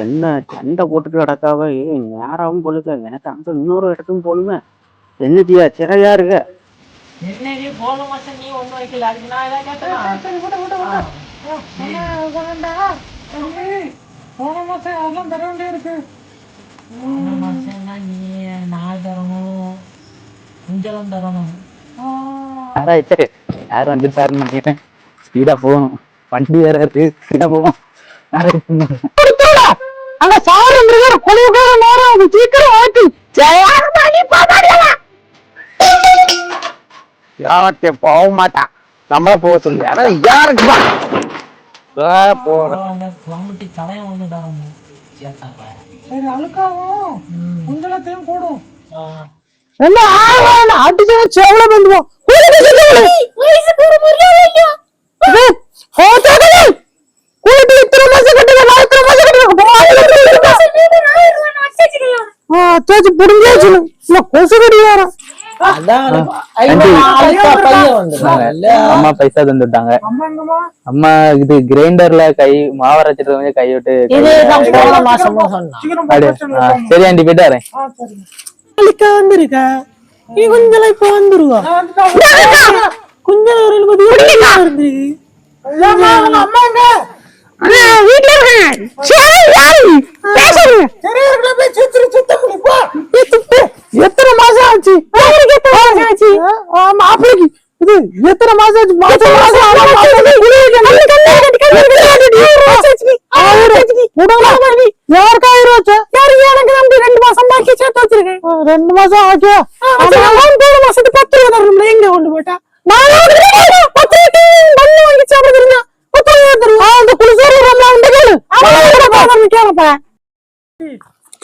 என்ன சண்டை போட்டுட்டு கிடக்காவ நேராவும் பொழுது எனக்கு அங்க இன்னொரு இடத்துக்கும் போலுமே என்னதியா சிறையா இருக்க என்னடி போன மாசம் நீ ஒண்ணு வைக்கல அதுக்கு நான் ஏதாவது போன மாசம் அதெல்லாம் தர வேண்டிய இருக்கு போன மாசம்னா நீ நான் தரணும் குஞ்சலம் தரணும் யாரும் வந்துட்டாருன்னு நினைக்கிறேன் ஸ்பீடா போகணும் வண்டி வேற இருக்கு ஸ்பீடா போவோம் அங்க சாரம் கொலைவுக்கார நேரம் அது சீக்கிரம் ஆச்சு யார்கிட்ட போக மாட்டான் நம்மள போக சொல்லி யாருக்குமா குழம்புட்டி தலையம் ஒண்ணு தரணும் சரி அழுக்காவும் குஞ்சலத்தையும் போடும் என்ன அடிச்சு எவ்வளவு பண்ணுவோம் அம்மா பைசா தந்துட்டாங்க அம்மா இது கிரைண்டர்ல கை மாவரைச்சிட்டு கை விட்டு சரி ஆண்டி போயிட்டு வரேன் வந்திருக்கா நீ குஞ்சலை இப்ப வந்துருவா குஞ்சலை எத்தனை மாசம் ஆச்சு மாப்பிளைக்கு இது எத்தனை மாசம் ஆச்சு யாருக்கு 1000 எனக்கு நம்பி 2 மாசம் பாக்கி சேர்த்து வச்சிருக்கேன் 2 மாசம் ஆச்சு 3 மாசத்துக்கு 10 ரூபா தரணும்ல எங்க கொண்டு போட்டா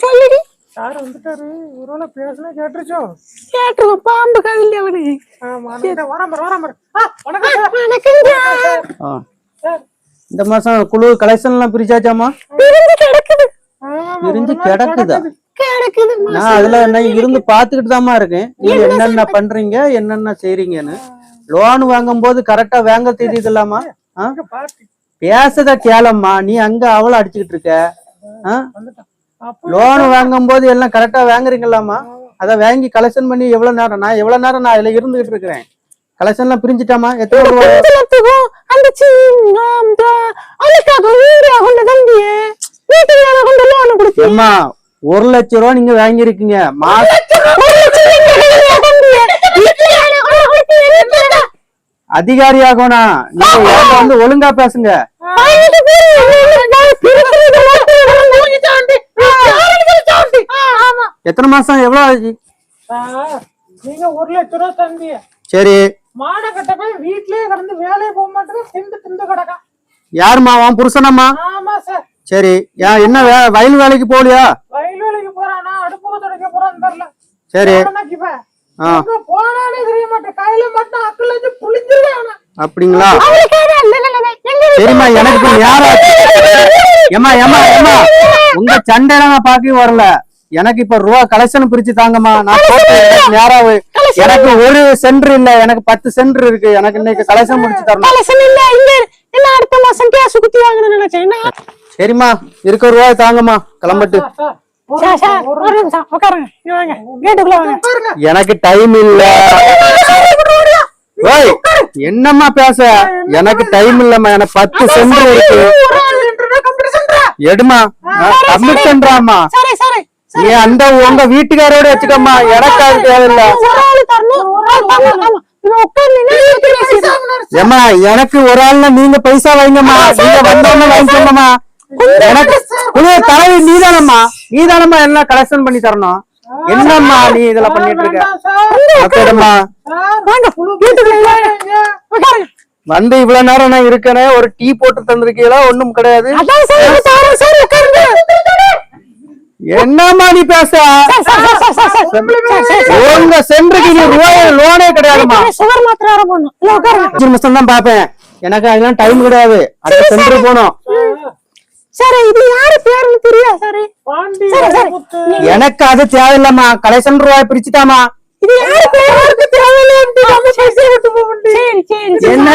சொல்லுடி யாரு வந்துட்டாரு ஒருவேளை பேசுனா கேட்டுருச்சோ கேட்டுருவோம் பாம்பு கவில்ல அவனுக்கு இந்த மாசம் குழு கலெக்ஷன் எல்லாம் பிரிச்சாச்சாமா பிரிஞ்சு கிடக்குதா நான் அதுல என்ன இருந்து பாத்துக்கிட்டு தாமா இருக்கேன் நீங்க என்னென்ன பண்றீங்க என்னென்ன செய்றீங்கன்னு லோன் வாங்கும் போது கரெக்டா வாங்க தெரியுதுலாமா பேசத கேளம்மா நீ அங்க அவளை அடிச்சுக்கிட்டு இருக்க லோன் வாங்கும் போது எல்லாம் கரெக்டா வாங்குறீங்களாமா அத வாங்கி கலெக்ஷன் பண்ணி எவ்வளவு நேரம் நான் அதுல இருந்துகிட்டு இருக்கிறேன் கலெக்ஷன் எல்லாம் பிரிஞ்சுட்டாமா எத்தனை அம்மா 1 லட்சம் ரூபா நீங்க வாங்கிருக்கீங்க அதிகாரி ஆகணும் நீங்க வந்து ஒழுங்கா பேசுங்க எத்தனை மாசம் எவ்வளவு ஆச்சு நீங்க 1 லட்சம் ரூபாய் தந்திய சரி மாட கட்ட போய் வீட்லயே கிடந்து வேலையை போக மாட்டேன் திண்டு கிடக்கா யாருமா அவன் புருஷனம்மா ஆமா சார் சரி என்ன வயல் வேலைக்கு போகலையா வயல் வேலைக்கு போறானா அடுப்பு துடைக்க போறான்னு தெரியல சரி போனானே தெரிய மாட்டேன் கையில மட்டும் அக்கல வச்சு புளிஞ்சிருவான் அப்படிங்களா சரிம்மா எனக்கு யாரா ஏமா உங்க சண்டையில நான் பாக்க வரல எனக்கு இப்ப ரூபா கலெக்ஷன் பிரிச்சு தாங்கம்மா நான் நேராவு எனக்கு 1 சென்டர் இல்ல எனக்கு 10 சென்டர் இருக்கு எனக்கு இன்னைக்கு கலெக்ஷன் முடிச்சு தரணும் அடுத்த மாசம் கேஸ் குத்தி வாங்கணும்னு நினைச்சேன் சரிம்மா இருக்க ரூபாய் தாங்கம்மா கிளம்பட்டு எனக்கு டைம் இல்ல என்னம்மா பேச எனக்கு டைம் இல்லம்மா எனக்கு 10 சென்டர் இருக்கு எடுமா கம்மிட் சென்டராமா நீ அந்த உங்க வீட்டுக்காரோட வச்சுக்கம்மா எனக்கு அது தேவையில்ல ஏமா எனக்கு ஒரு ஆள்னா நீங்க பைசா வைங்கம்மா நீங்க வந்தோன்னு வாங்கிக்கோங்கம்மா எனக்கு தலைவி நீதானம்மா எல்லாம் கலெக்ஷன் பண்ணி தரணும் என்னம்மா நீ இதெல்லாம் பண்ணிட்டு இருக்க வந்து இவ்வளவு நேரம் நான் இருக்கேன் ஒரு டீ போட்டு தந்திருக்கீங்களா ஒண்ணும் கிடையாது என்னம்மா நீ பேச உங்க சென்டருக்கு நீ ரூபாய் லோனே கிடையாதுமா தான் பாப்பேன் எனக்கு அதெல்லாம் டைம் கிடையாது அடுத்த சென்டருக்கு போனோம் எனக்கு அது தேவையில்லம்மா கலெக்ஷன் ரூபாய் பிரிச்சுட்டாமா என்ன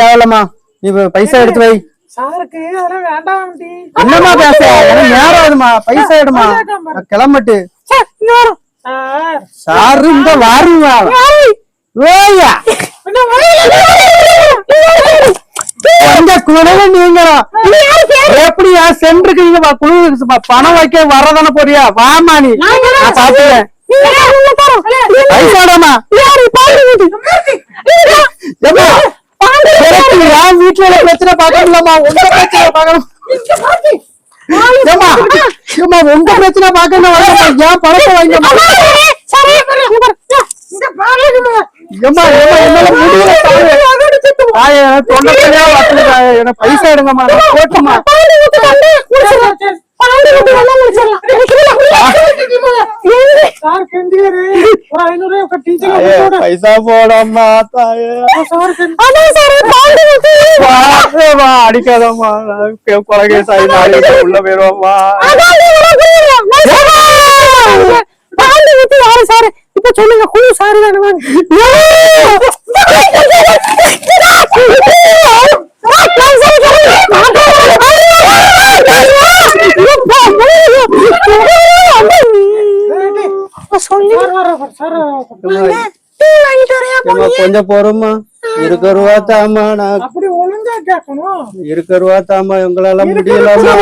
தேவையில்லம்மா நீ பைசா எடுத்து வை சாருக்கு அதெல்லாம் வேண்டாம் டி. என்னமா பேச எனக்கு நேரம் ஆகுதுமா பைசா எடுமா கிளம்பட்டு சாரு இந்த வாருமா ஓயா கொஞ்ச குழுவை நீங்களும் எப்படியா சென்றுக்கு நீங்க குழு பணம் வைக்க வரதானே போறியா வாமா நீ நான் பாத்துக்கிறேன் பைசாடாமா வீட்டுல பிரச்சனை பாக்கலாமா உங்க பிரச்சனை பாக்கணும் உங்க பிரச்சனை பாக்கணும் ஏன் பணத்தை வாங்க பைசா எடுங்கம்மா போட்டுமா பைசா போடம்மா அடிக்காதம்மா கொலகே சாய் நாளைக்கு உள்ள போயிருவோம்மா சாரு இப்ப சொல்லுங்க குழு சாரு தானே கொஞ்சம் போறோமா இருக்க ரூபா தாமா நான் அப்படி ஒழுங்கா கேட்கணும் இருக்க ரூபா தாமா உங்களால முடியலாமா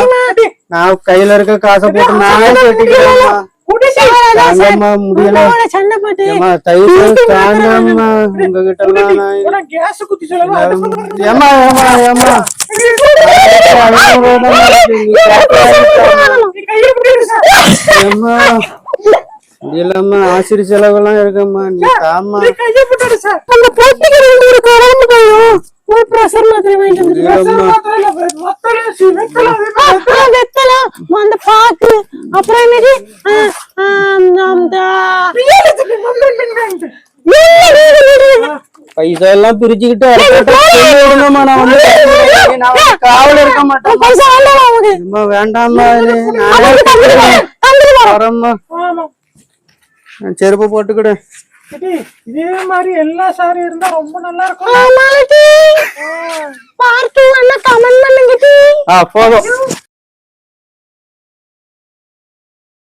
நான் கையில இருக்க காசை போட்டு நானே கட்டிக்கிறேம்மா முடியல உங்ககிட்ட இல்லம்மா ஆசிரியர் செலவெல்லாம் இருக்கும்மா நீ தாமா பைசா எல்லாம் பிரிச்சுக்கிட்டு காவல இருக்க மாட்டேன் வேண்டாமா செருப்பு போட்டுக்கிடு இதே மாதிரி எல்லா சாரி இருந்தா ரொம்ப நல்லா இருக்கும் போதும்